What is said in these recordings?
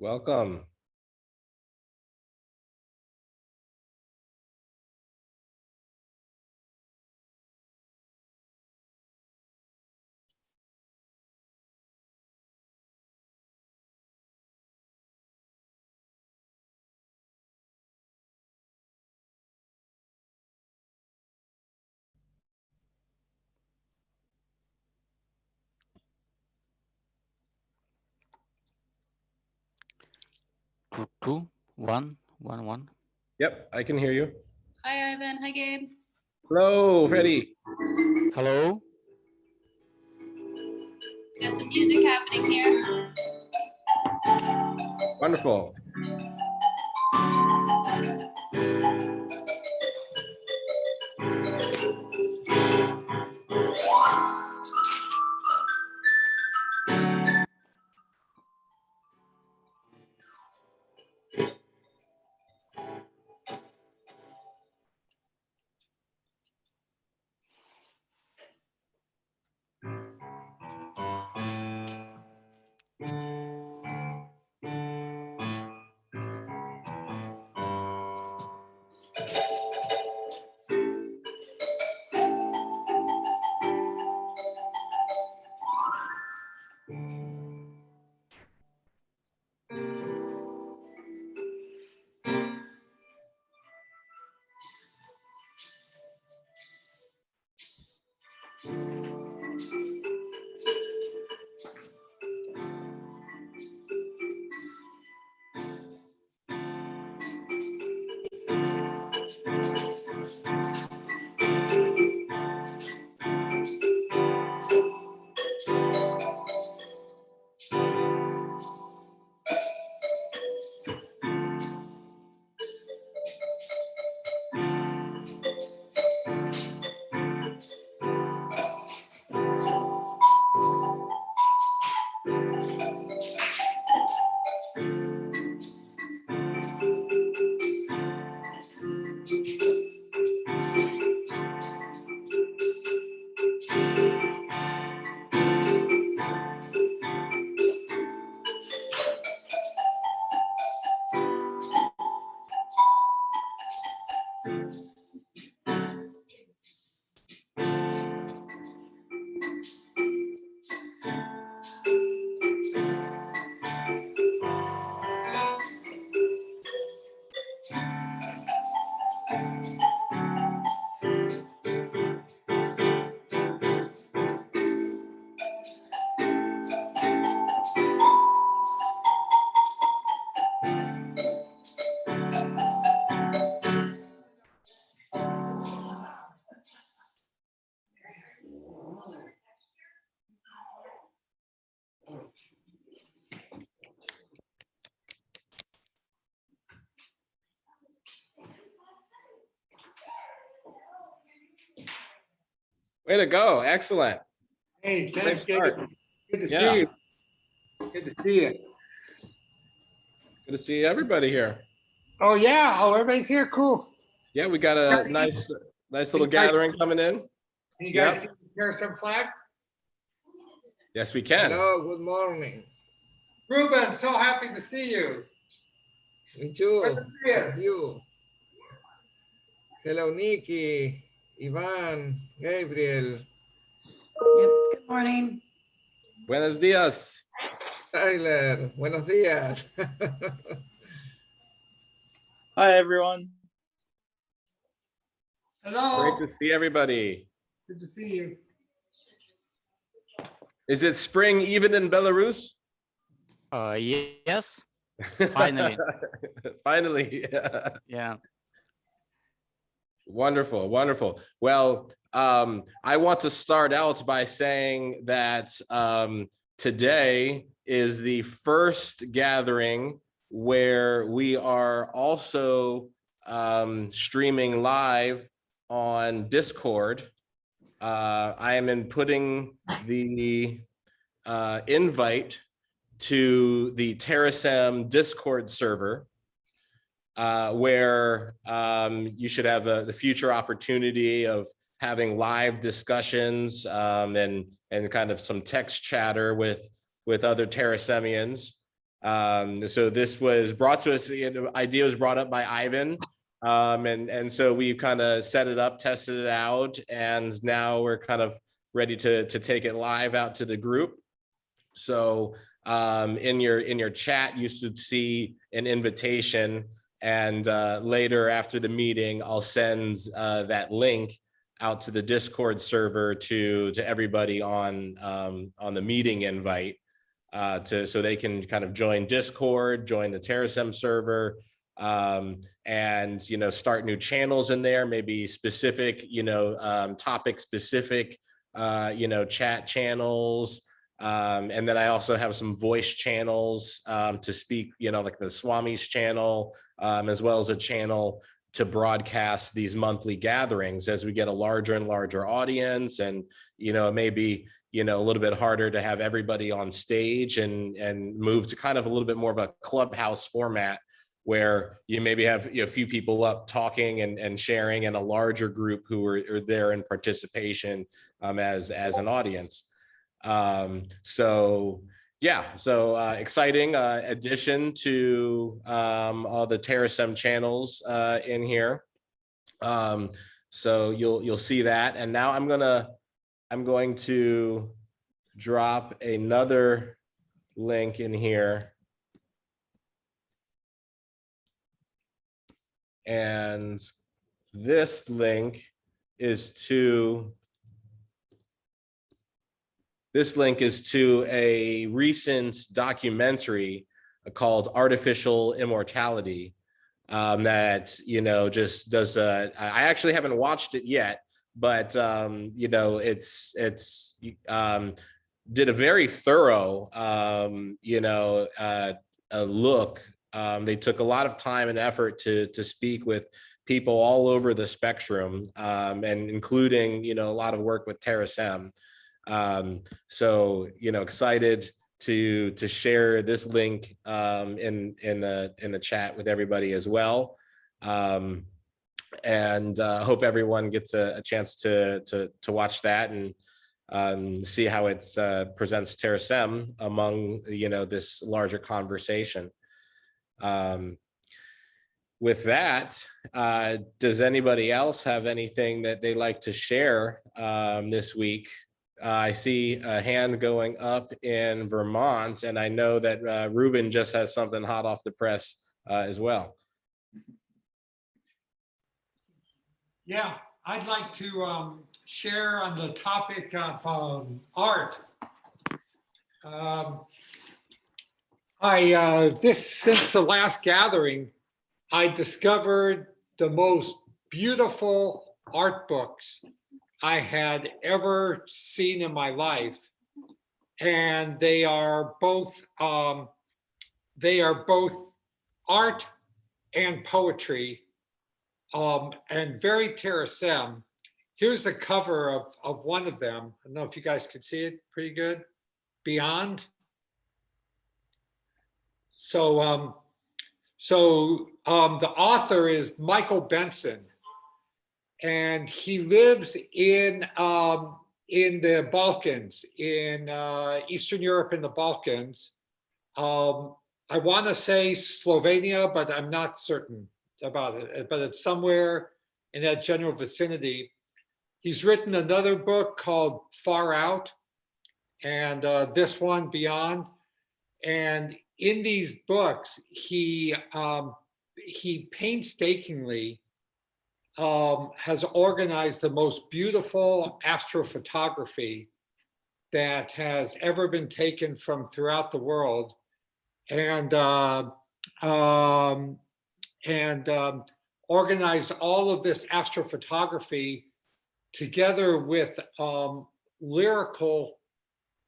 Welcome. Two, one, one, one. Yep, I can hear you. Hi, Ivan. Hi, Gabe. Hello, Freddie. Hello. We got some music happening here. Wonderful. Way to go. Excellent. Hey, thanks, Gabe. Start. Good to Yeah. see you. Good to see you. Good to see everybody here. Oh, yeah. Oh, everybody's here. Cool. Yeah, we got a nice little gathering coming in. Can you guys Yep. see the Terasem flag? Yes, we can. Hello, good morning. Ruben, so happy to see you. Me too. Buenos dias. You. Hello, Nikki, Ivan, Gabriel, Yep. Good morning. Buenos dias. Tyler. Buenos días. Hi, everyone. Hello. Great to see everybody. Good to see you. Is it spring even in Belarus? Yes. Finally. Finally. Yeah. Wonderful, wonderful. Well, I want to start out by saying that today is the first gathering where we are also streaming live on Discord. I am inputting the invite to the Terasem Discord server, where you should have the future opportunity of having live discussions and kind of some text chatter with other Terasemians. So this was brought to us, the idea was brought up by Ivan. And so we kind of set it up, tested it out, and now we're kind of ready to take it live out to the group. So in your chat, you should see an invitation, and later after the meeting, I'll send that link out to the Discord server to everybody on the meeting invite, so they can kind of join Discord, join the Terasem server, and start new channels in there, maybe specific topic specific chat channels. And then I also have some voice channels to speak, like the Swami's channel, as well as a channel to broadcast these monthly gatherings as we get a larger and larger audience. And, it may be, a little bit harder to have everybody on stage, and move to kind of a little bit more of a clubhouse format, where you maybe have a few people up talking and sharing, and a larger group who are there in participation as an audience. So exciting addition to all the Terasem channels in here. So you'll see that. And now I'm going to drop another link in here. And this link is to a recent documentary called Artificial Immortality, that just does I actually haven't watched it yet, but it's did a very thorough a look. They took a lot of time and effort to speak with people all over the spectrum, and including a lot of work with Terasem. So excited to share this link in the chat with everybody as well, and hope everyone gets a chance to watch that and see how it presents Terasem among this larger conversation. With that, does anybody else have anything that they like to share this week? I see a hand going up in Vermont, and I know that Ruben just has something hot off the press as well. Yeah, I'd like to share on the topic of art. Since the last gathering, I discovered the most beautiful art books I had ever seen in my life, and they are both art and poetry, and very Terasem. Here's the cover of one of them. I don't know if you guys could see it pretty good. Beyond. So the author is Michael Benson, and he lives in the Balkans, in Eastern Europe and the Balkans. I want to say Slovenia, but I'm not certain about it, but it's somewhere in that general vicinity. He's written another book called Far Out, and this one Beyond. And in these books, he painstakingly has organized the most beautiful astrophotography that has ever been taken from throughout the world, and organized all of this astrophotography together with lyrical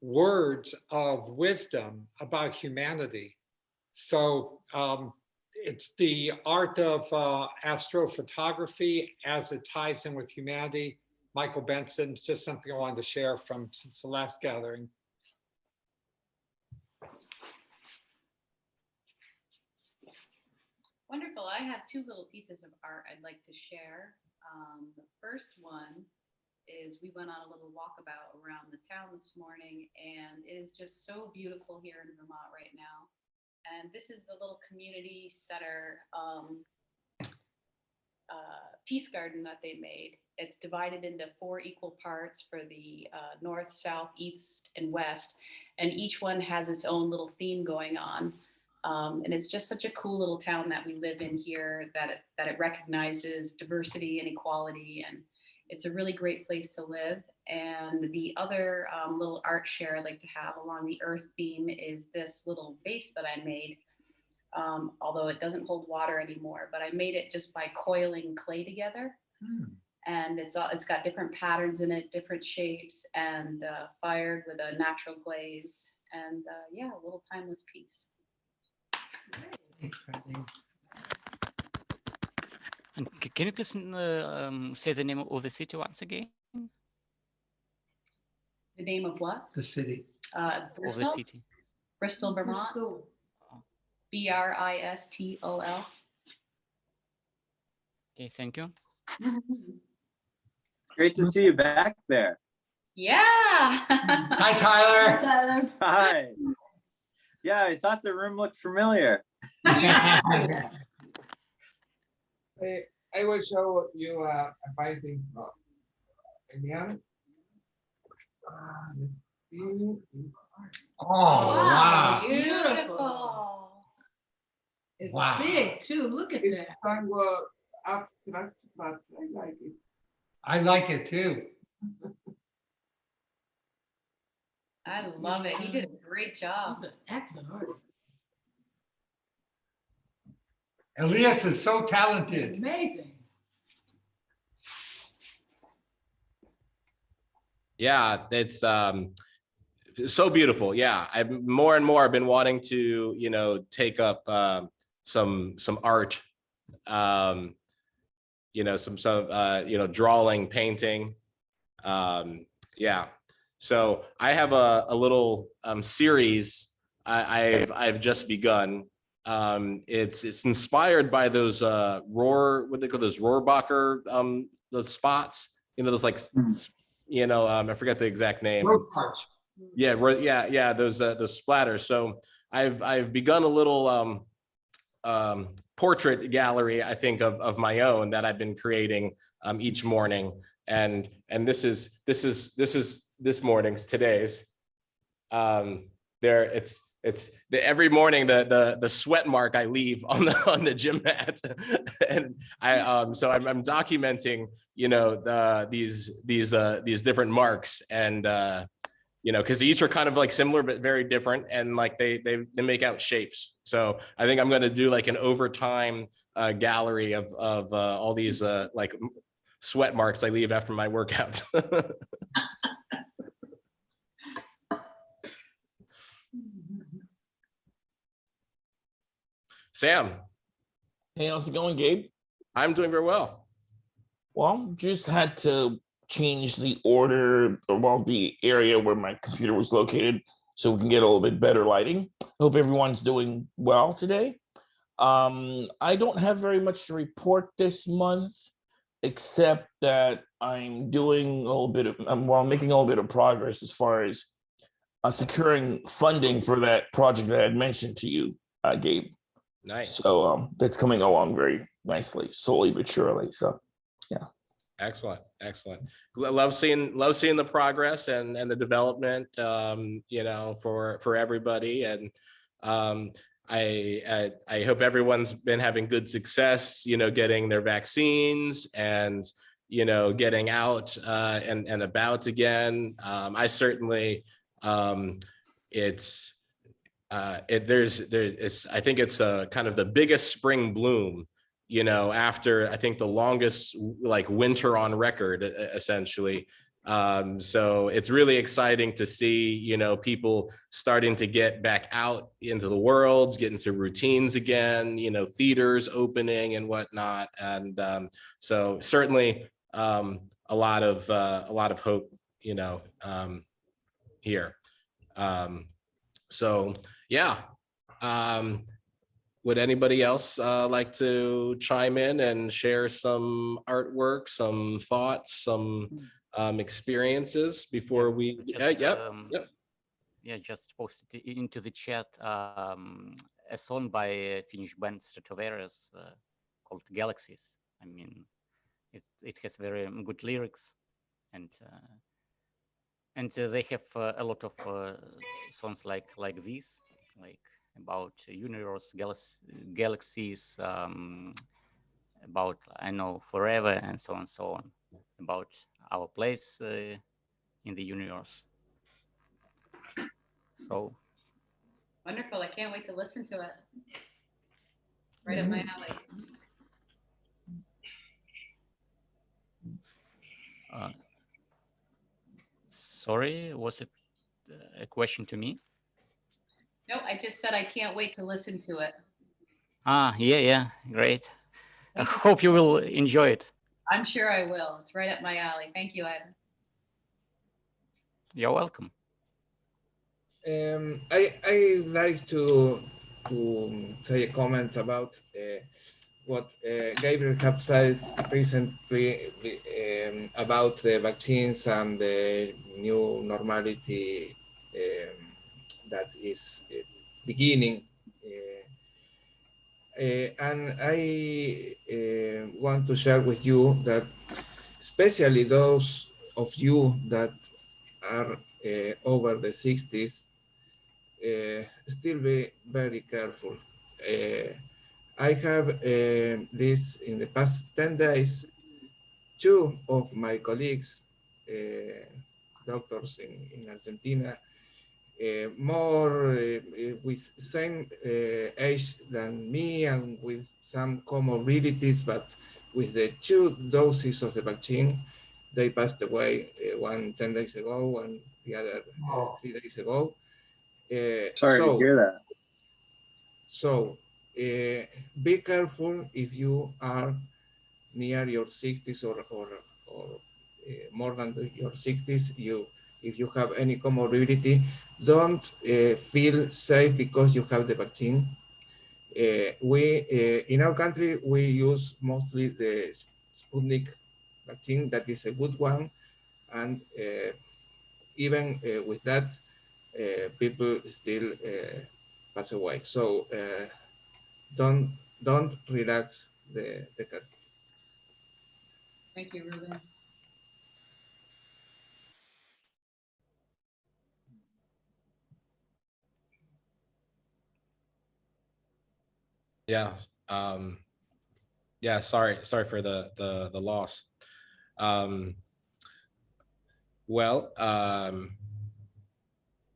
words of wisdom about humanity. So it's the art of astrophotography as it ties in with humanity. Michael Benson, it's just something I wanted to share since the last gathering. Wonderful. I have two little pieces of art I'd like to share. The first one is we went on a little walkabout around the town this morning, and it is just so beautiful here in Vermont right now. And this is the little community center peace garden that they made. It's divided into 4 equal parts for the north, south, east, and west. And each one has its own little theme going on. And it's just such a cool little town that we live in here, that it recognizes diversity and equality. And it's a really great place to live. And the other little art share I'd like to have along the earth theme is this little vase that I made. Although it doesn't hold water anymore, but I made it just by coiling clay together. And it's got different patterns in it, different shapes, and fired with a natural glaze. And yeah, a little timeless piece. And can you please say the name of the city once again? The name of what? The city. Of the Bristol, city. Bristol, Vermont. Bristol. Okay, thank you. Great to see you back there. Yeah. Hi, Tyler. Tyler. Hi. Yeah, I thought the room looked familiar. I will show you a painting from Elian. Let's see. Oh, wow. Beautiful. It's Wow. big too. Look at It's that. kind of abstract, but I like it. I like it too. I love it. He did a great job. He's an excellent artist. Elias is so talented. Amazing. Yeah, it's so beautiful. Yeah, I've more and more been wanting to, you know, take up some art, you know, some you know, drawing, painting. Yeah, so I have a little series I've just begun. It's inspired by those what they call those Rohrbacher those spots, you know, those like you know, I forget the exact name. Yeah, those splatters. So I've begun a little portrait gallery, I think, of my own that I've been creating each morning, and this is this morning's, today's. It's every morning the sweat mark I leave on the gym mat, and so I'm documenting, you know, these different marks, and you know, because each are kind of like similar but very different, and like they make out shapes. So I think I'm going to do like an overtime gallery of all these like sweat marks I leave after my workouts. Sam, Hey, how's it going, Gabe? I'm doing very well. Well, just had to change the order, well, the area where my computer was located so we can get a little bit better lighting. Hope everyone's doing well today. I don't have very much to report this month, except that I'm doing a little bit of, making a little bit of progress as far as securing funding for that project that I had mentioned to you, Gabe. Nice. So that's coming along very nicely, slowly but surely. So, yeah. Excellent. Love seeing the progress and the development, you know, for everybody. And I hope everyone's been having good success, you know, getting their vaccines and, you know, getting out and about again. I certainly, I think it's kind of the biggest spring bloom, you know, after I think the longest like winter on record, essentially. So it's really exciting to see, you know, people starting to get back out into the world, get into routines again, you know, theaters opening and whatnot. And so certainly a lot of hope, you know, here. So yeah. Would anybody else like to chime in and share some artwork, some thoughts, some experiences before we? Just, Yep. Yeah, just posted into the chat. a song by a Finnish band Stratovarius called Galaxies. I mean, it has very good lyrics, and they have a lot of songs like this, like about universe, galaxies, about I know forever, and so on, about our place in the universe. So Wonderful. I can't wait to listen to it. Right up my alley. sorry, was it a question to me? No, I just said I can't wait to listen to it. Yeah, great. I Thank you. hope you will enjoy it. I'm sure I will. It's right up my alley. Thank you, Ivan. You're welcome. I like to say a comment about what Gabriel have said recently about the vaccines and the new normality that is beginning. And I want to share with you that especially those of you that are over the 60s, still be very careful. I have this in the past 10 days, 2 of my colleagues, doctors in Argentina, more with same age than me and with some comorbidities, but with the 2 doses of the vaccine, they passed away, one 10 days ago and the other 3 days ago. Sorry to hear that. So be careful if you are near your 60s or more than your 60s. If you have any comorbidity, don't feel safe because you have the vaccine. We in our country, we use mostly the Sputnik vaccine. That is a good one. And even with that, people still pass away. So don't relax the curve. Thank you, Ruben. Yeah. Yeah. Sorry for the loss. Well,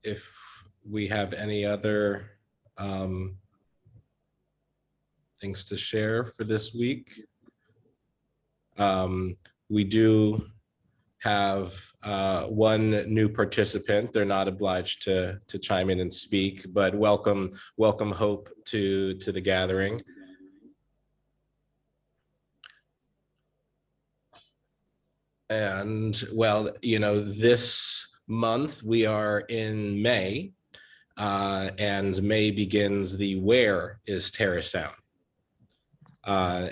if we have any other things to share for this week, we do have one new participant. They're not obliged to chime in and speak, but welcome Hope to the gathering. And well, you know, this month we are in May, and May begins the Where is Terasem?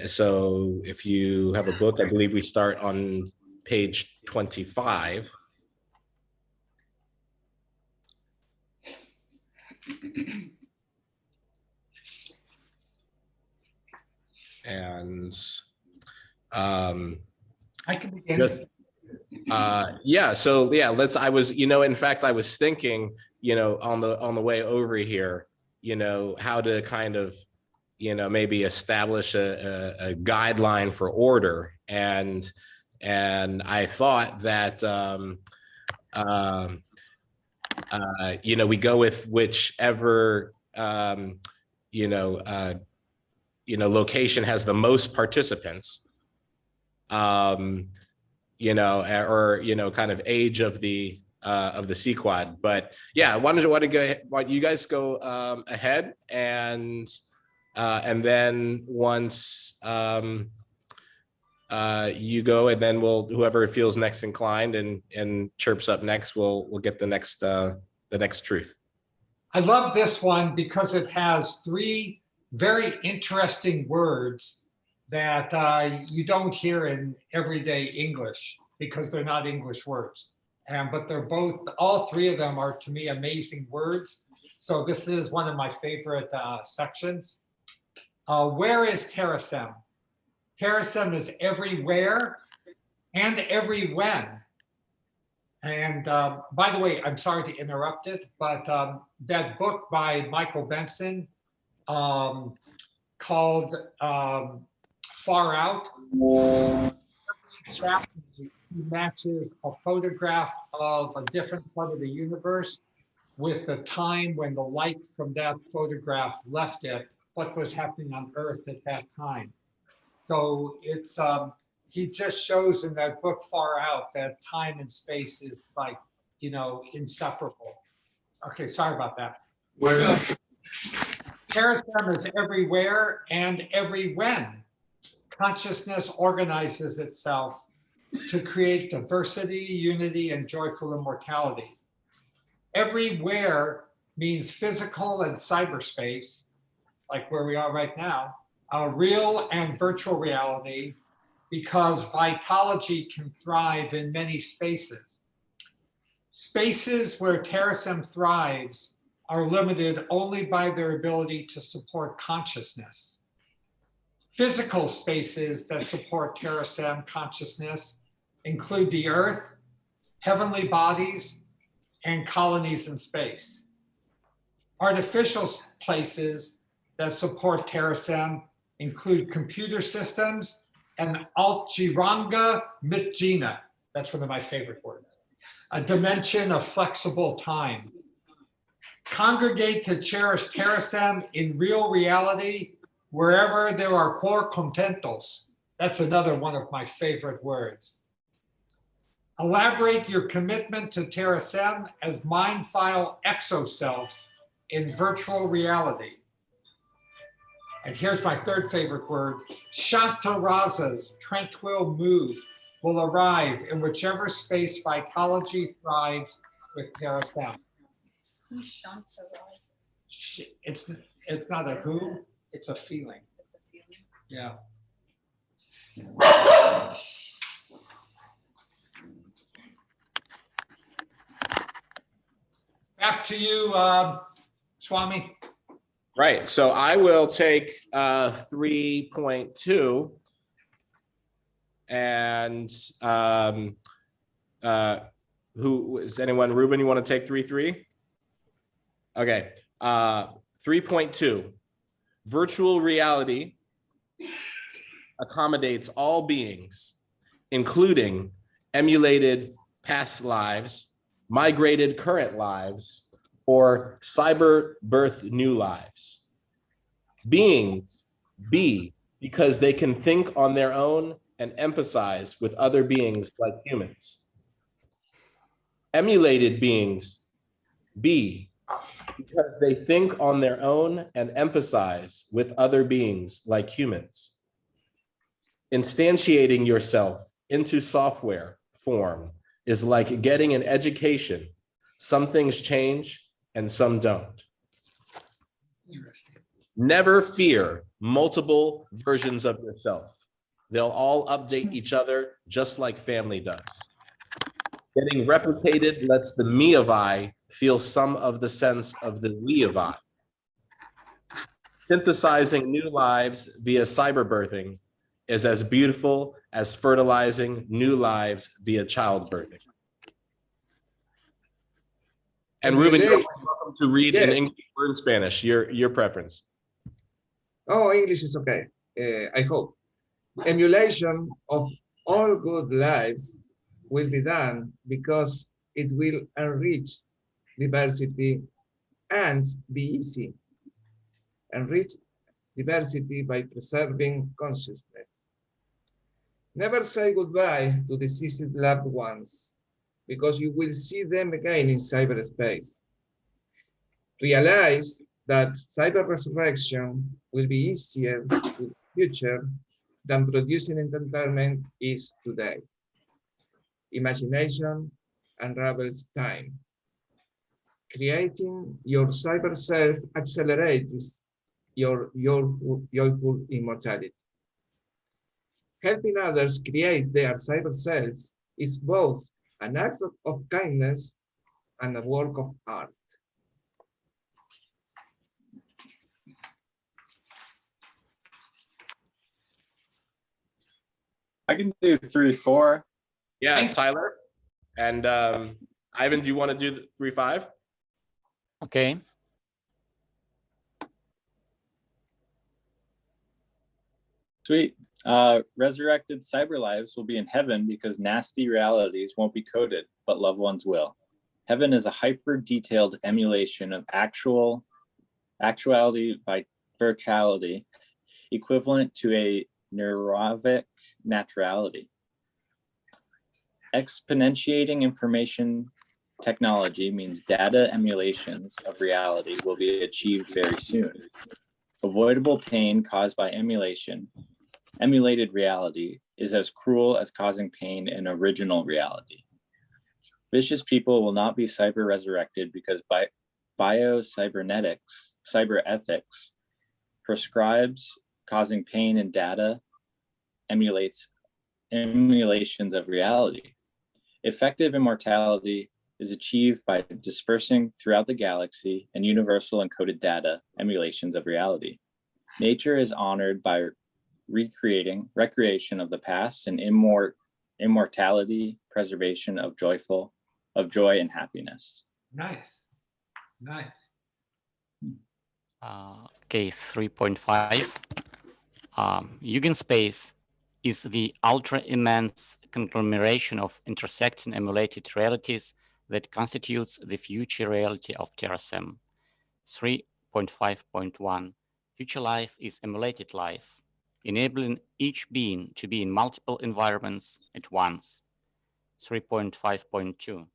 So if you have a book, I believe we start on page 25. And I can begin. just yeah, so yeah, I was, you know, in fact, I was thinking, you know, on the way over here, you know, how to kind of, you know, maybe establish a guideline for order, and I thought that you know, we go with whichever location has the most participants, you know, or you know, kind of age of the C-Quad. But yeah, why you guys go ahead, and then once you go, and then whoever feels next inclined and chirps up next, we'll get the next truth. I love this one because it has 3 very interesting words that you don't hear in everyday English because they're not English words. But they're both, all 3 of them are to me amazing words. So this is one of my favorite sections. Where is Terasem? Terasem is everywhere and every when. And by the way, I'm sorry to interrupt it, but that book by Michael Benson called Far Out, chapter he matches a photograph of a different part of the universe with the time when the light from that photograph left it, what was happening on Earth at that time. So it's, he just shows in that book Far Out that time and space is like, you know, inseparable. Okay, sorry about that. Terasem is everywhere and every when. Consciousness organizes itself to create diversity, unity, and joyful immortality. Everywhere means physical and cyberspace, like where we are right now, real and virtual reality, because vitology can thrive in many spaces. Spaces where Terasem thrives are limited only by their ability to support consciousness. Physical spaces that support Terasem consciousness include the earth, heavenly bodies, and colonies in space. Artificial places that support Terasem include computer systems and Altjiranga Mitjina. That's one of my favorite words. A dimension of flexible time. Congregate to cherish Terasem in real reality wherever there are core contentos. That's another one of my favorite words. Elaborate your commitment to Terasem as mind file exoselves in virtual reality. And here's my third favorite word. Shantarasa's tranquil mood will arrive in whichever space vitology thrives with Terasem. Who's Shantarasa? It's not a who, it's a feeling. It's a feeling. Yeah. Back to you, Swami. Right. So I will take 3.2 and who is anyone? Ruben, you want to take 3.3? Okay. 3.2. Virtual reality accommodates all beings, including emulated past lives, migrated current lives, or cyber birth new lives. Beings be because they can think on their own and empathize with other beings like humans. Emulated beings be because they think on their own and empathize with other beings like humans. Instantiating yourself into software form is like getting an education. Some things change and some don't. Never fear multiple versions of yourself. They'll all update each other just like family does. Getting replicated lets the me of I feel some of the sense of the we of I. Synthesizing new lives via cyberbirthing is as beautiful as fertilizing new lives via childbirthing. And Ruben, you're welcome to read in English or in Spanish, your preference. Oh, English is okay. I hope. Emulation of all good lives will be done because it will enrich diversity and be easy. Enrich diversity by preserving consciousness. Never say goodbye to deceased loved ones because you will see them again in cyberspace. Realize that cyber resurrection will be easier in the future than producing entertainment is today. Imagination unravels time. Creating your cyber self accelerates your joyful immortality. Helping others create their cyber selves is both an act of kindness and a work of art. I can do 3, 4. Yeah, Thanks. Tyler. And Ivan, do you want to do the 3, 5? Okay. Sweet. Resurrected cyber lives will be in heaven because nasty realities won't be coded, but loved ones will. Heaven is a hyper-detailed emulation of actuality by virtuality, equivalent to a neurovic naturality. Exponentiating information technology means data emulations of reality will be achieved very soon. Avoidable pain caused by emulated reality is as cruel as causing pain in original reality. Vicious people will not be cyber resurrected because cyber ethics prescribes causing pain in data emulations of reality. Effective immortality is achieved by dispersing throughout the galaxy and universal encoded data emulations of reality. Nature is honored by recreation of the past and immortality, preservation of joy and happiness. Nice. Nice. Okay, 3.5. Yugen space is the ultra-immense conglomeration of intersecting emulated realities that constitutes the future reality of Terasem. 3.5.1. Future life is emulated life, enabling each being to be in multiple environments at once. 3.5.2.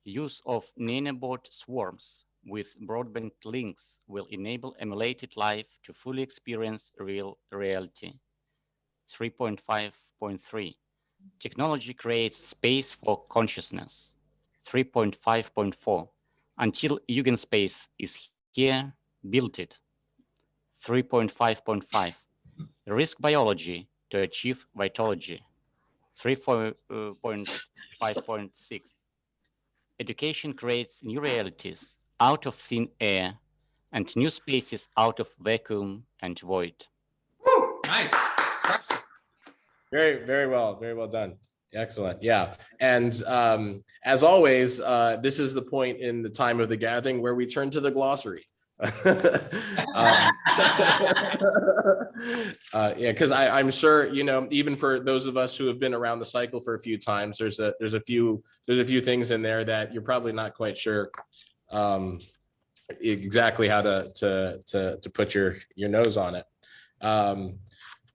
Use of nanobot swarms with broadband links will enable emulated life to fully experience real reality. 3.5.3. Technology creates space for consciousness. 3.5.4. Until Yugen space is here, build it. 3.5.5. Risk biology to achieve vitology. 3.5.6. Education creates new realities out of thin air and new spaces out of vacuum and void. Woo, nice. Very, very well done. Excellent. Yeah. And as always, this is the point in the time of the gathering where we turn to the glossary. Yeah, because I'm sure, you know, even for those of us who have been around the cycle for a few times, there's a few things in there that you're probably not quite sure exactly how to put your nose on it.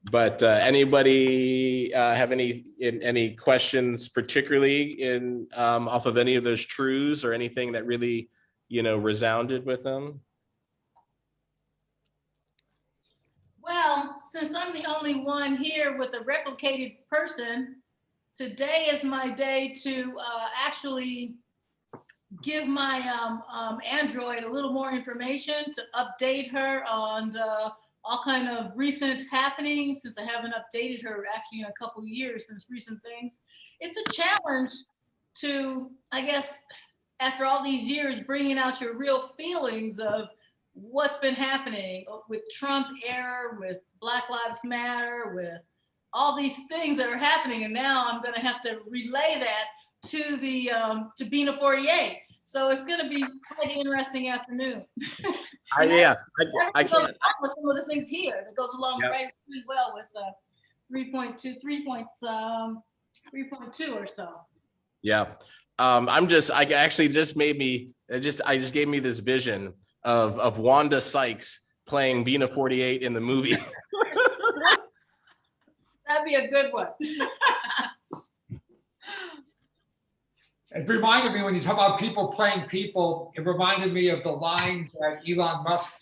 But anybody have any questions, particularly in off of any of those truths or anything that really, you know, resounded with them? Well, since I'm the only one here with a replicated person, today is my day to actually give my Android a little more information to update her on all kind of recent happenings, since I haven't updated her actually in a couple of years since recent things. It's a challenge to, I guess, after all these years, bringing out your real feelings of what's been happening with Trump era, with Black Lives Matter, with all these things that are happening. And now I'm going to have to relay that to the to Bina 48. So it's going to be quite an interesting afternoon. Yeah, I goes can't. along with some of the things here that goes along Yep. right really well with 3.2 or so. Yeah. I actually just made me, I just gave me this vision of Wanda Sykes playing Bina 48 in the movie. That'd be a good one. It reminded me, when you talk about people playing people, it reminded me of the line that Elon Musk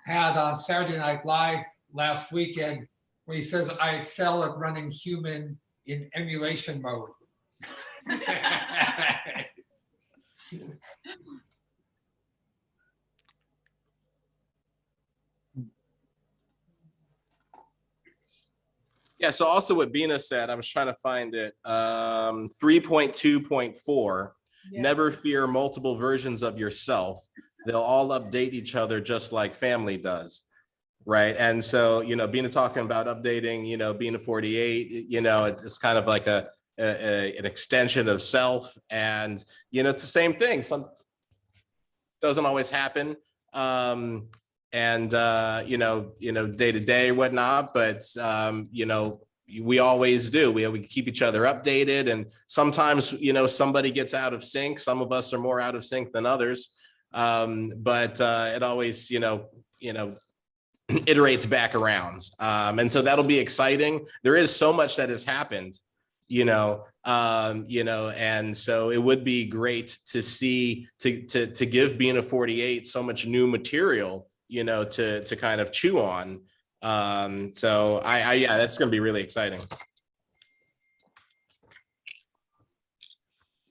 had on Saturday Night Live last weekend, where he says, "I excel at running human in emulation mode." Yeah, so also what Bina said, I was trying to find it, 3.2.4, Yeah. never fear multiple versions of yourself. They'll all update each other just like family does. right? And so, Bina talking about updating, Bina 48, it's kind of like an extension of self, and it's the same thing. Some doesn't always happen, and day to day or whatnot, but we always do. We keep each other updated, and sometimes somebody gets out of sync. Some of us are more out of sync than others, but it always iterates back around, and so that'll be exciting. There is so much that has happened, and so it would be great to see to give Bina 48 so much new material, to kind of chew on. So yeah, that's going to be really exciting.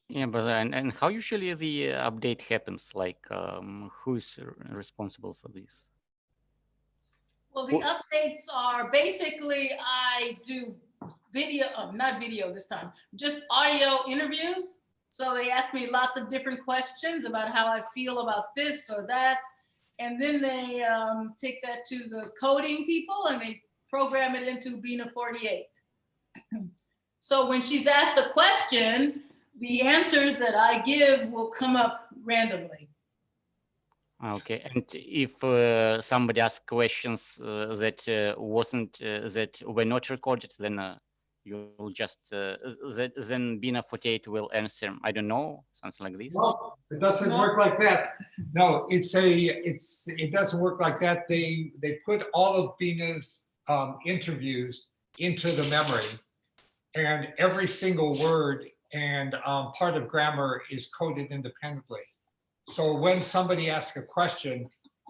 Yeah, but and how usually the update happens? Like, who is responsible for this? Well, the updates are basically, I do video, not video this time, just audio interviews. So they ask me lots of different questions about how I feel about this or that. And then they take that to the coding people and they program it into Bina 48. So when she's asked a question, the answers that I give will come up randomly. Okay, and if somebody asks questions that that were not recorded, then you'll just then Bina 48 will answer. I don't know, something like this. No, it doesn't work like that. No, it doesn't work like that. They put all of Bina's interviews into the memory, and every single word and part of grammar is coded independently. So when somebody asks a question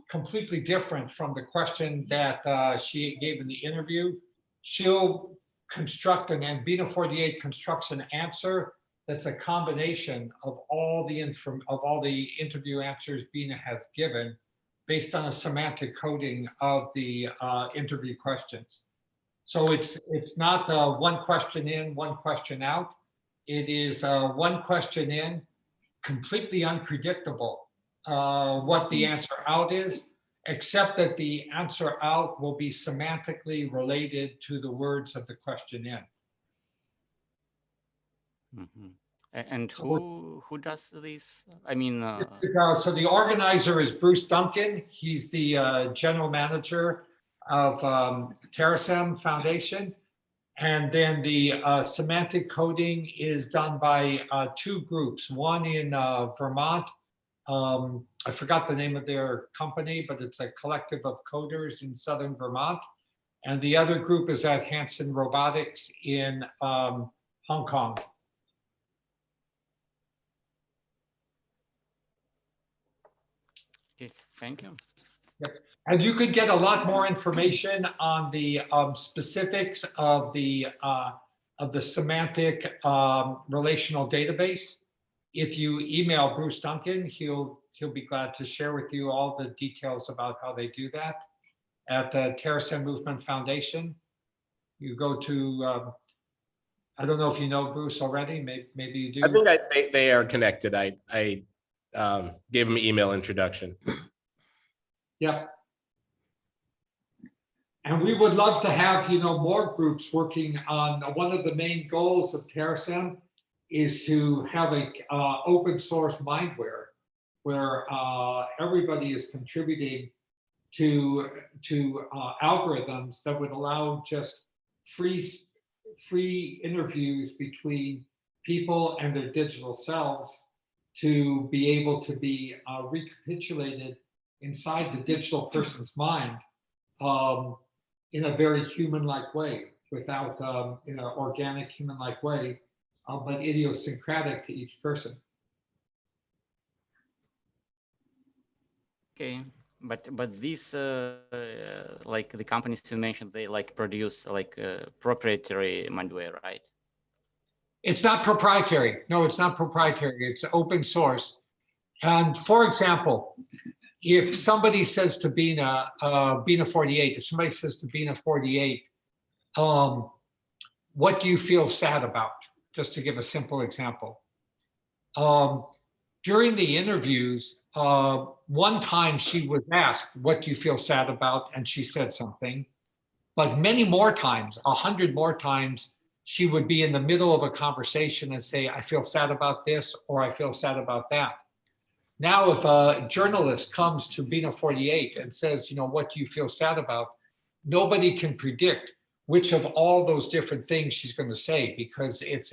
completely different from the question that she gave in the interview, she'll construct and Bina 48 constructs an answer that's a combination of all the interview answers Bina has given based on a semantic coding of the interview questions. So it's not one question in, one question out. It is one question in, completely unpredictable what the answer out is, except that the answer out will be semantically related to the words of the question in. Mm-hmm. And who does this? I mean, so the organizer is Bruce Duncan. He's the general manager of Terasem Foundation. And then the semantic coding is done by two groups, one in Vermont. I forgot the name of their company, but it's a collective of coders in Southern Vermont. And the other group is at Hanson Robotics in Hong Kong. okay, thank you. Yep. And you could get a lot more information on the specifics of the semantic relational database. If you email Bruce Duncan, he'll be glad to share with you all the details about how they do that. At the Terasem Movement Foundation, you go to, I don't know if you know Bruce already, maybe you do. I think they are connected. I gave him an email introduction. Yep. And we would love to have, more groups working on one of the main goals of Terasem is to have a open source mindware where everybody is contributing to algorithms that would allow just free interviews between people and their digital selves to be able to be recapitulated inside the digital person's mind in a very human-like way, without in an organic human-like way, but idiosyncratic to each person. Okay, but these like the companies you mentioned, they like produce like proprietary mindware, right? It's not proprietary. No, it's not proprietary. It's open source. And for example, if somebody says to Bina 48, if somebody says to Bina 48, what do you feel sad about? Just to give a simple example. During the interviews, one time she was asked, what do you feel sad about? And she said something. But many more times, 100 more times, she would be in the middle of a conversation and say, I feel sad about this, or I feel sad about that. Now, if a journalist comes to Bina 48 and says, you know, what do you feel sad about? Nobody can predict which of all those different things she's going to say, because it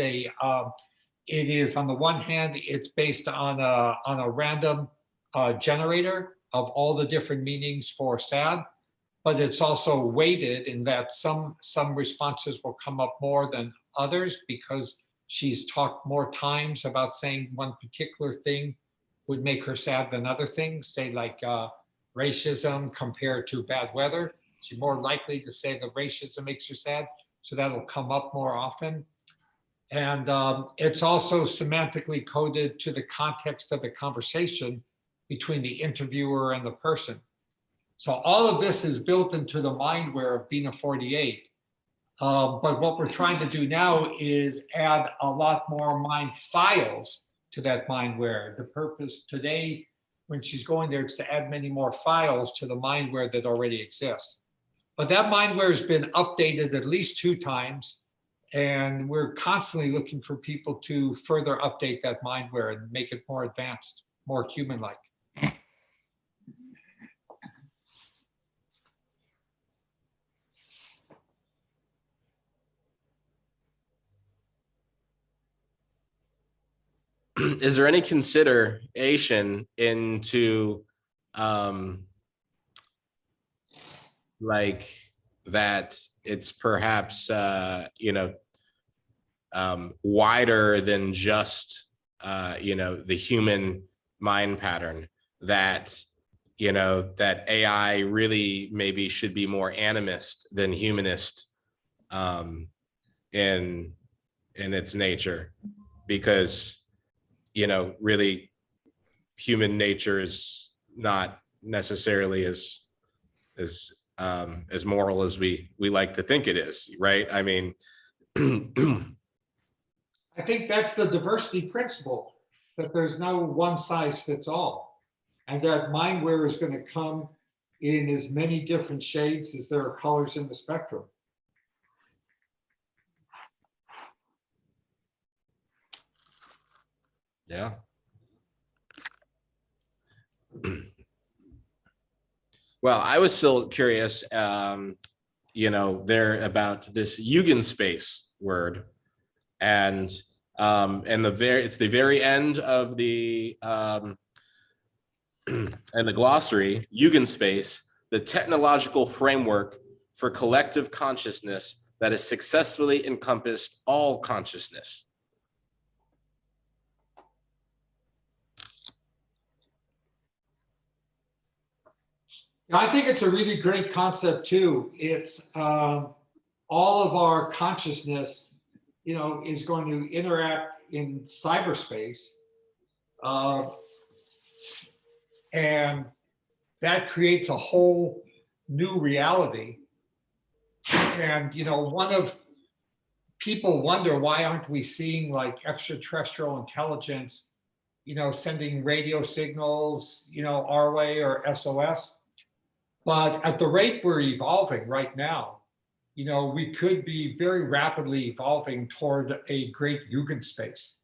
is, on the one hand, it's based on a random generator of all the different meanings for sad, but it's also weighted in that some responses will come up more than others because she's talked more times about saying one particular thing would make her sad than other things, say like racism compared to bad weather. She's more likely to say that racism makes her sad, so that'll come up more often. And it's also semantically coded to the context of the conversation between the interviewer and the person. So all of this is built into the mindware of Bina 48. But what we're trying to do now is add a lot more mind files to that mindware. The purpose today, when she's going there, is to add many more files to the mindware that already exists. But that mindware has been updated at least 2 times. And we're constantly looking for people to further update that mindware and make it more advanced, more human-like. Is there any consideration into like that it's perhaps wider than just the human mind pattern, that that AI really maybe should be more animist than humanist in its nature, because really human nature is not necessarily as moral as we like to think it is, right? I mean, I think that's the diversity principle, that there's no one size fits all, and that mindware is going to come in as many different shades as there are colors in the spectrum. Yeah. Well, I was still curious, there about this Jugendspace word, and it's the very end of the and the glossary. Jugendspace, the technological framework for collective consciousness that has successfully encompassed all consciousness. I think it's a really great concept too. It's all of our consciousness, is going to interact in cyberspace, and that creates a whole new reality. And one of people wonder, why aren't we seeing like extraterrestrial intelligence, sending radio signals, our way or SOS? But at the rate we're evolving right now, we could be very rapidly evolving toward a great Jugendspace.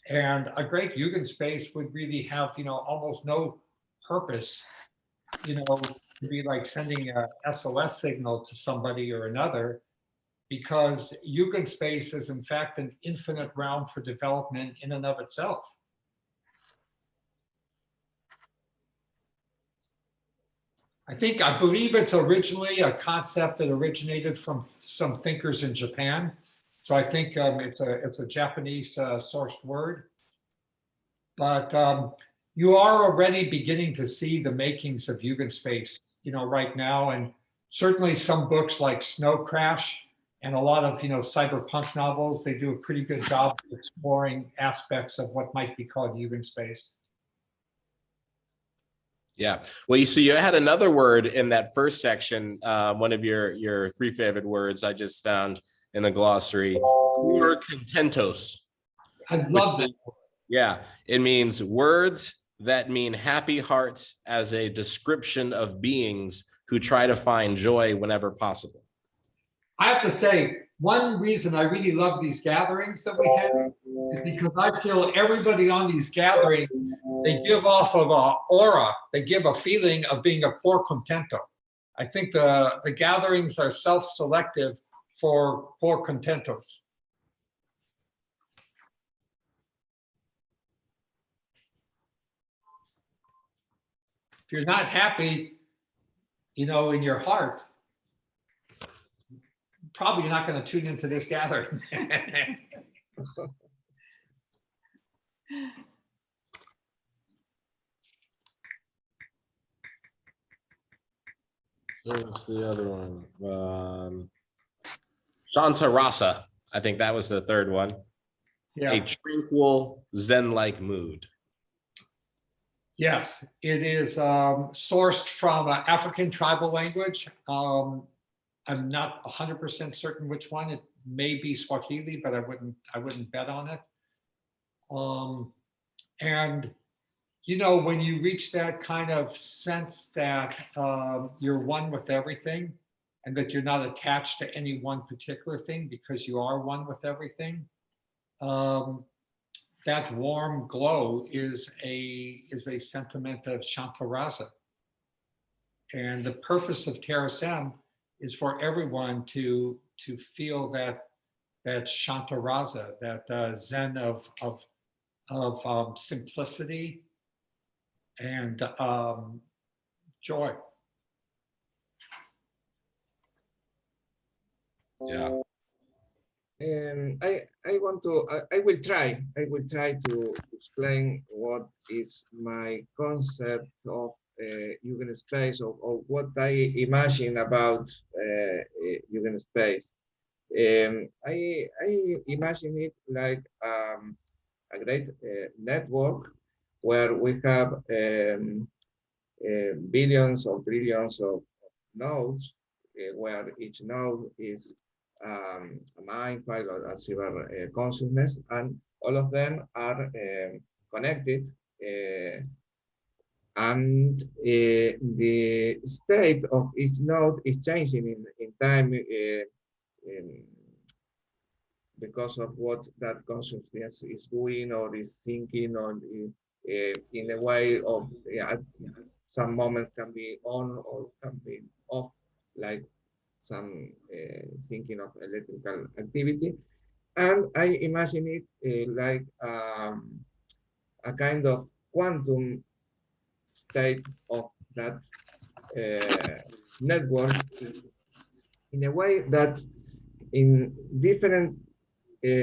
And a great Jugendspace would really have, almost no purpose, to be like sending a SOS signal to somebody or another, because Jugendspace is in fact an infinite realm for development in and of itself. I believe it's originally a concept that originated from some thinkers in Japan. So I think it's a Japanese sourced word. But you are already beginning to see the makings of Jugendspace, right now. And certainly some books like Snow Crash and a lot of, cyberpunk novels, they do a pretty good job of exploring aspects of what might be called Jugendspace. Yeah. Well, you had another word in that first section, one of your 3 favorite words I just found in the glossary, contentos. I love that. Yeah, it means words that mean happy hearts as a description of beings who try to find joy whenever possible. I have to say, one reason I really love these gatherings that we have is because I feel everybody on these gatherings, they give off of an aura, they give a feeling of being a poor contento. I think the gatherings are self-selective for poor contentos. If you're not happy, you know, in your heart, probably you're not going to tune into this gathering. What's the other one? Shanta Rasa. I think that was the third one. Yeah. A tranquil Zen-like mood. Yes, it is sourced from an African tribal language. I'm not 100% certain which one. It may be Swahili, but I wouldn't bet on it. And you know, when you reach that kind of sense that you're one with everything, and that you're not attached to any one particular thing because you are one with everything, that warm glow is a sentiment of Shantarasa. And the purpose of Terasem is for everyone to feel that Shantarasa, that Zen of simplicity and joy. Yeah. I will try to explain what is my concept of Yugen space, or what I imagine about Yugen space. I imagine it like a great network where we have billions or trillions of nodes, where each node is a mind, file, or a cyber consciousness, and all of them are connected, and the state of each node is changing in time because of what that consciousness is doing or is thinking, or in a way of some moments can be on or can be off, like some thinking of electrical activity. And I imagine it like a kind of quantum state of that network, in a way that in different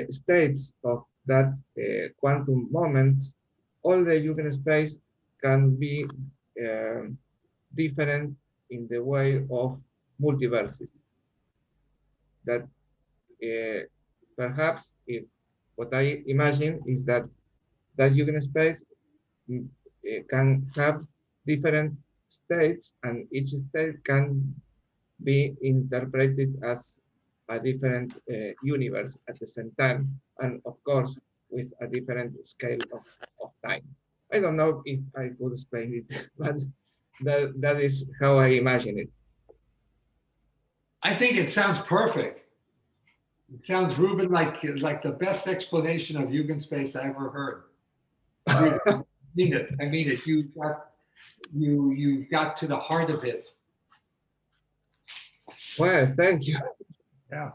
states of that quantum moment, all the Yugen space can be different in the way of multiverses. That perhaps what I imagine is that Yugen space can have different states, and each state can be interpreted as a different universe at the same time, and of course with a different scale of time. I don't know if I could explain it, but that is how I imagine it. I think it sounds perfect. It sounds, Ruben, like the best explanation of Yugen space I ever heard. I mean it. You got to the heart of it. Well, thank you. Yeah.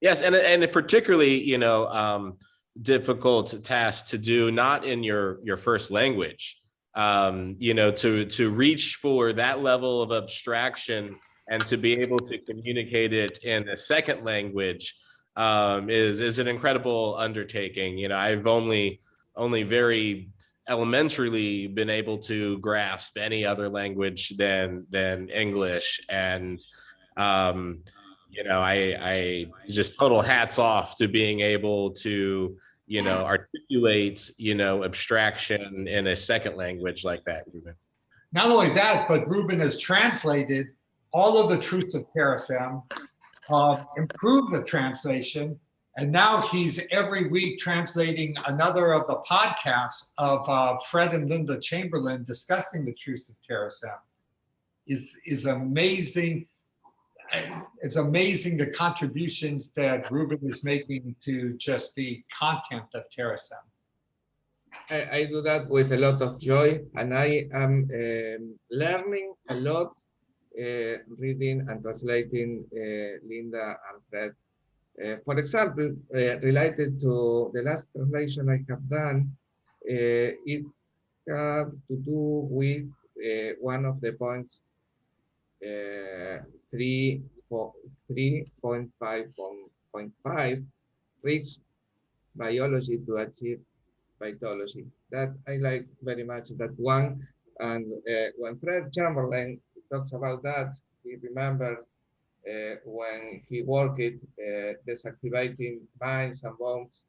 Yes, and a particularly, you know, difficult task to do, not in your first language. You know, to reach for that level of abstraction and to be able to communicate it in a second language is an incredible undertaking. You know, I've only very elementarily been able to grasp any other language than English, and you know, I just total hats off to being able to, you know, articulate, you know, abstraction in a second language like that, Ruben. Not only that, but Ruben has translated all of the Truths of Terasem, improved the translation, And now he's every week translating another of the podcasts of Fred and Linda Chamberlain discussing the truths of Terasem. Is amazing. It's amazing the contributions that Ruben is making to just the content of Terasem. I do that with a lot of joy, and I am learning a lot, reading and translating Linda and Fred. For example, related to the last translation I have done, it has to do with one of the points 3.5.5 reach biology to achieve pathology. That I like very much that one. And when Fred Chamberlain talks about that, he remembers when he worked desactivating mines and bombs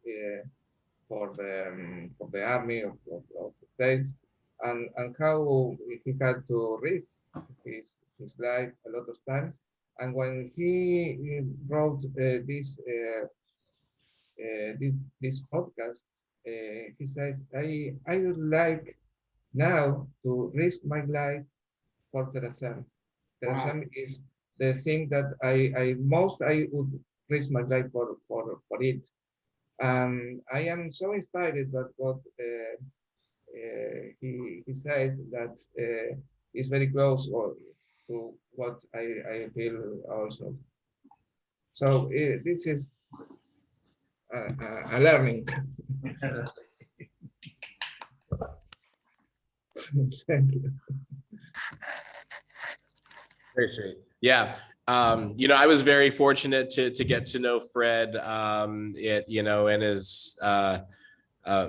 for the army of the States, and how he had to risk his life a lot of time. And when he wrote this podcast, he says, I would like now to risk my life for Terasem. Terasem is the thing that I would risk my life for it. And I am so inspired that what he said that is very close to what I feel also. So this is a learning. Thank you. Very sweet. Yeah. I was very fortunate to get to know Fred, in his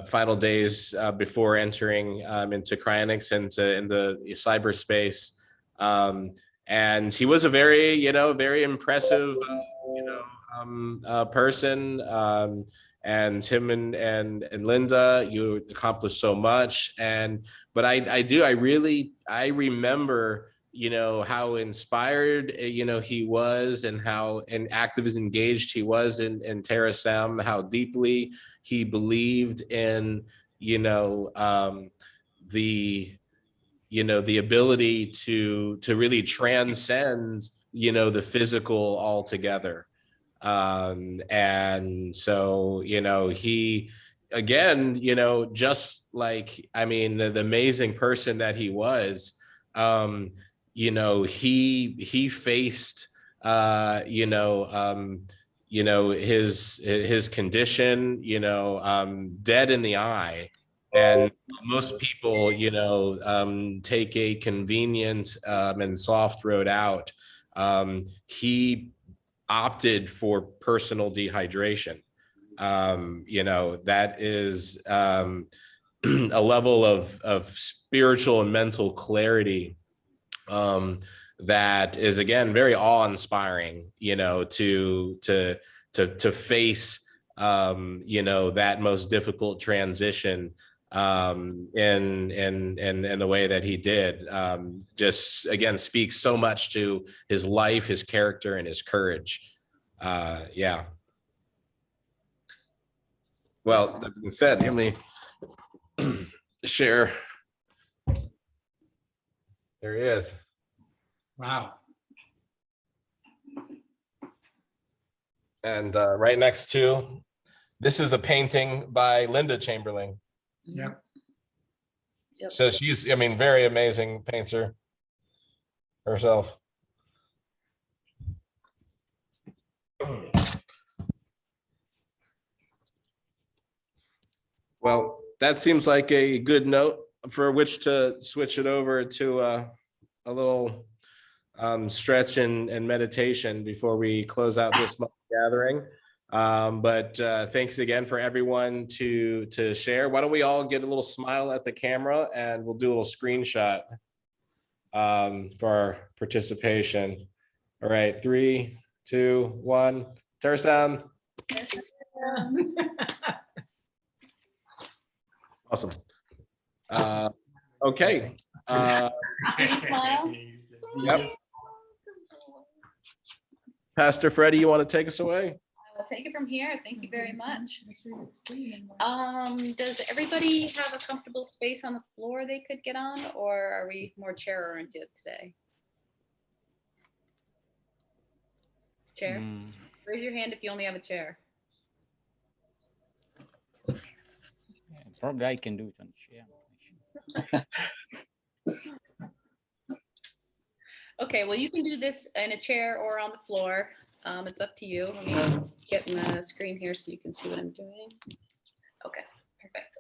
final days before entering into cryonics and in the cyberspace. And he was a very, very impressive, person. And him and Linda, you accomplished so much. But I remember, how inspired, he was, and how active and engaged he was in Terasem, how deeply he believed in, the ability to really transcend, the physical altogether. And so, he, again, just like, the amazing person that he was, he faced, his condition, dead in the eye. And most people, take a convenient and soft road out. He opted for personal dehydration. That is a level of spiritual and mental clarity that is, again, very awe-inspiring, to face, that most difficult transition in the way that he did. Just, again, speaks so much to his life, his character, and his courage. Yeah. Well, that being said, let me share. There he is. Wow. And right next to, this is a painting by Linda Chamberlain. Yep. So she's, very amazing painter herself. Well, that seems like a good note for which to switch it over to a little stretch and meditation before we close out this month gathering. But thanks again for everyone to share. Why don't we all get a little smile at the camera, and we'll do a little screenshot for our participation. All right, 3, 2, 1. Terasem. Awesome. Okay. Can you smile? Yep. Pastor Freddie, you want to take us away? I will take it from here. Thank you very much. Does everybody have a comfortable space on the floor they could get on, or are we more chair oriented today? Chair? Raise your hand if you only have a chair. Probably I can do it on chair. Okay, well, you can do this in a chair or on the floor. It's up to you. Let me get in the screen here so you can see what I'm doing. Okay, perfect.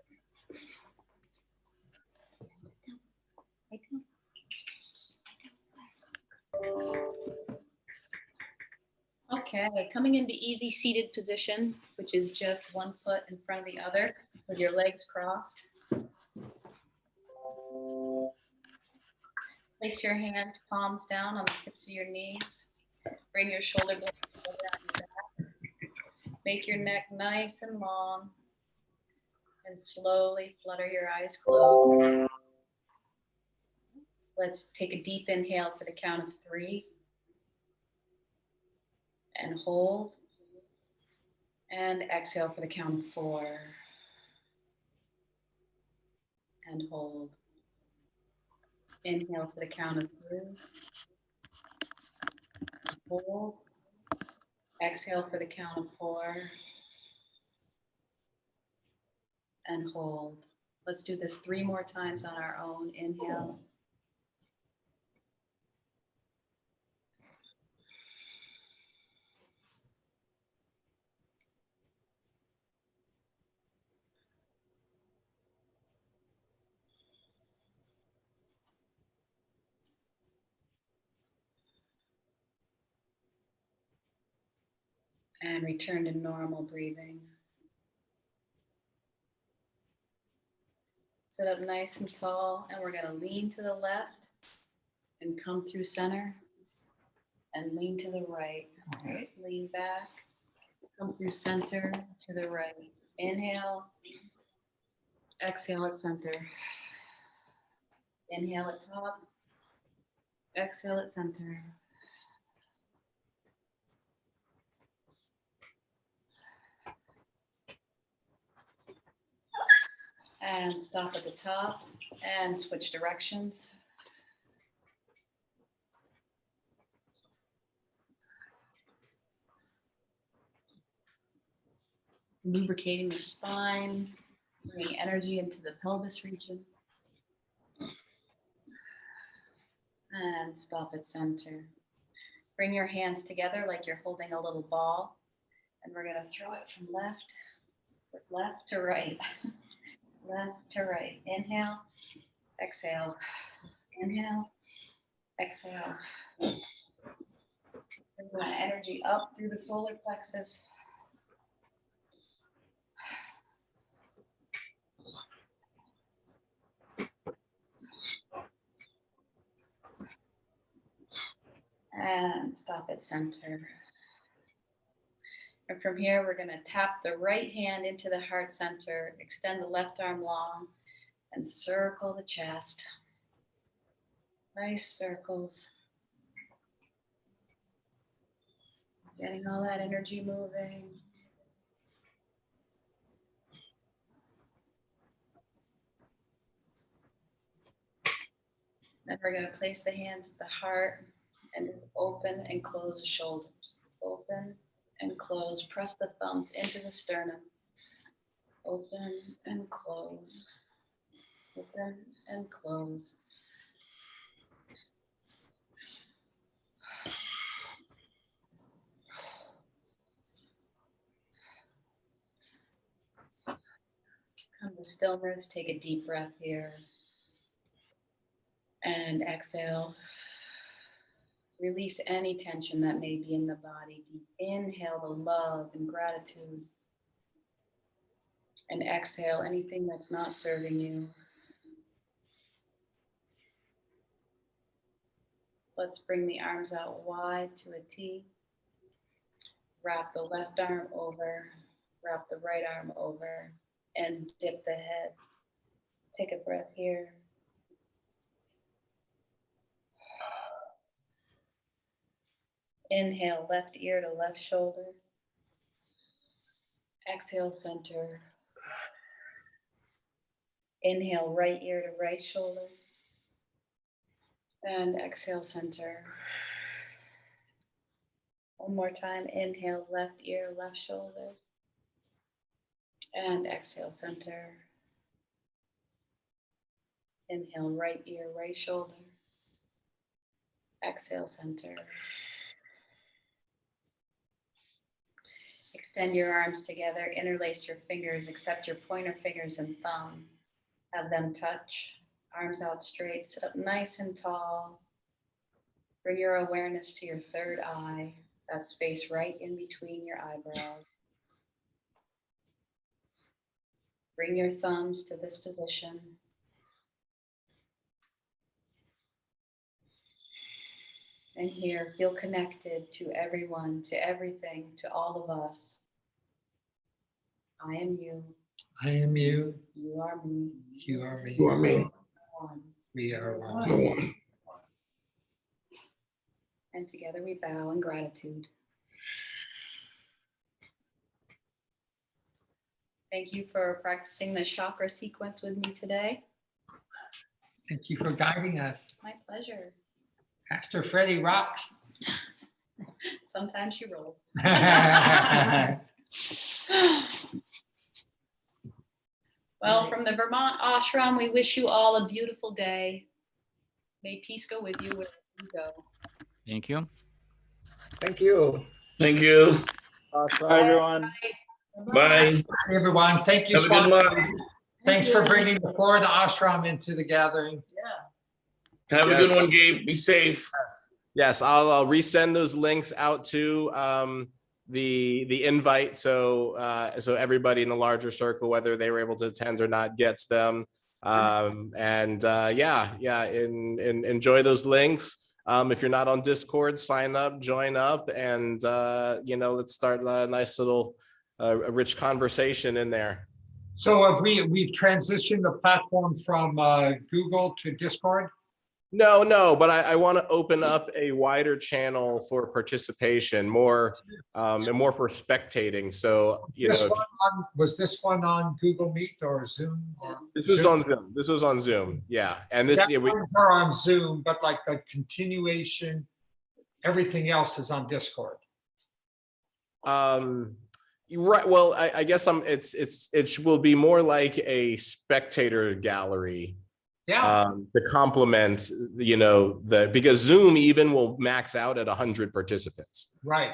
Okay, coming into easy seated position, which is just one foot in front of the other with your legs crossed. Place your hands palms down on the tips of your knees. Bring your shoulder blades down your back. Make your neck nice and long. And slowly flutter your eyes closed. Let's take a deep inhale for the count of 3. And hold. And exhale for the count of 4. And hold. Inhale for the count of 3. Hold. Exhale for the count of 4. And hold. Let's do this 3 more times on our own. Inhale. And return to normal breathing. Sit up nice and tall, and we're gonna lean to the left and come through center and lean to the right. Lean back, come through center to the right. Inhale, exhale at center. Inhale at top, exhale at center. And stop at the top and switch directions. Lubricating the spine, bringing energy into the pelvis region. And stop at center. Bring your hands together like you're holding a little ball. And we're gonna throw it from left to right. Left to right. Inhale, exhale. Inhale, exhale. Bring that energy up through the solar plexus. And stop at center. And from here, we're gonna tap the right hand into the heart center, extend the left arm long, and circle the chest. Nice circles. Getting all that energy moving. Then we're gonna place the hands at the heart and open and close the shoulders. Open and close. Press the thumbs into the sternum. Open and close. Open and close. Come to stillness. Take a deep breath here. And exhale. Release any tension that may be in the body. Deep inhale the love and gratitude. And exhale anything that's not serving you. Let's bring the arms out wide to a T. Wrap the left arm over. Wrap the right arm over. And dip the head. Take a breath here. Inhale, left ear to left shoulder. Exhale, center. Inhale, right ear to right shoulder. And exhale, center. One more time. Inhale, left ear, left shoulder. And exhale, center. Inhale, right ear, right shoulder. Exhale, center. Extend your arms together, interlace your fingers, accept your pointer fingers and thumb. Have them touch. Arms out straight, sit up nice and tall. Bring your awareness to your third eye, that space right in between your eyebrows. Bring your thumbs to this position. And here, feel connected to everyone, to everything, to all of us. I am you. I am you. You are me. You are me. You are me. One. We are The one. one. And together we bow in gratitude. Thank you for practicing the chakra sequence with me today. Thank you for guiding us. My pleasure. Pastor Freddie rocks. Sometimes she rolls. Well, from the Vermont Ashram, we wish you all a beautiful day. May peace go with you wherever you go. Thank you. Thank you. Thank you. Bye, everyone. Bye. Hey, everyone. Thank you, Have a good Swami. month. Thanks for bringing the Florida Ashram into the gathering. Have a Yes. good one, Gabe. Be safe. Yes, I'll resend those links out to the invite, so everybody in the larger circle, whether they were able to attend or not, gets them. Enjoy those links. If you're not on Discord, sign up, join up, and let's start a nice little a rich conversation in there. So have we've transitioned the platform from Google to Discord? No, but I want to open up a wider channel for participation, more and more for spectating. So Was this one on Google Meet or Zoom? this was on Zoom. This was on Zoom. Yeah, and this We're on Zoom, but like the continuation, everything else is on Discord. Right. Well, I guess it will be more like a spectator gallery. Yeah. To complement, because Zoom even will max out at 100 participants. Right.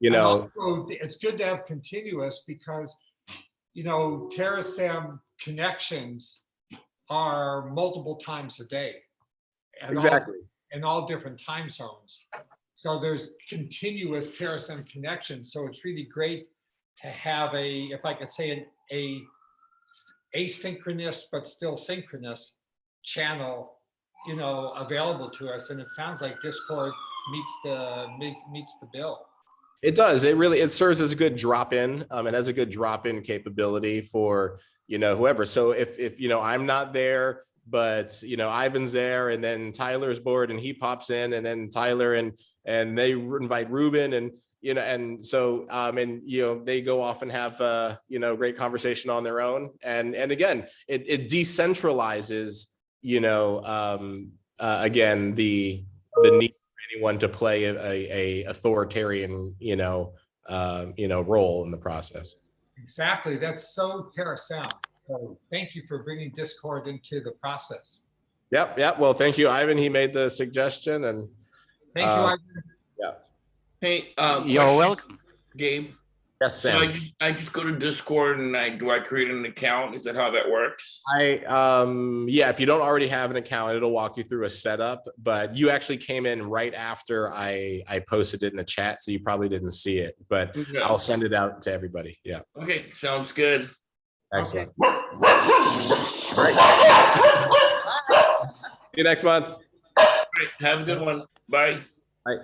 And also, it's good to have continuous because, Terasem connections are multiple times a day. Exactly. In all different time zones. So there's continuous Terasem connections. So it's really great to have if I could say, a asynchronous but still synchronous channel, available to us. And it sounds like Discord meets the bill. It does. It serves as a good drop-in. It has a good drop-in capability for, whoever. So if I'm not there, but Ivan's there, and then Tyler's bored and he pops in, and then Tyler and they invite Ruben, and so they go off and have great conversation on their own. And again, it decentralizes again the need for anyone to play a authoritarian role in the process. Exactly. That's so Terasem. So thank you for bringing Discord into the process. Yep. Well, thank you, Ivan. He made the suggestion, and thank you, Ivan. Yeah. Hey, You're question, welcome. Gabe. Yes, Sam. So I just go to Discord and do I create an account? Is that how that works? If you don't already have an account, it'll walk you through a setup, but you actually came in right after I posted it in the chat, so you probably didn't see it, but Okay. I'll send it out to everybody. Yeah. Okay, sounds good. Excellent. All right. See you next month. All right, have a good one. Bye. Bye.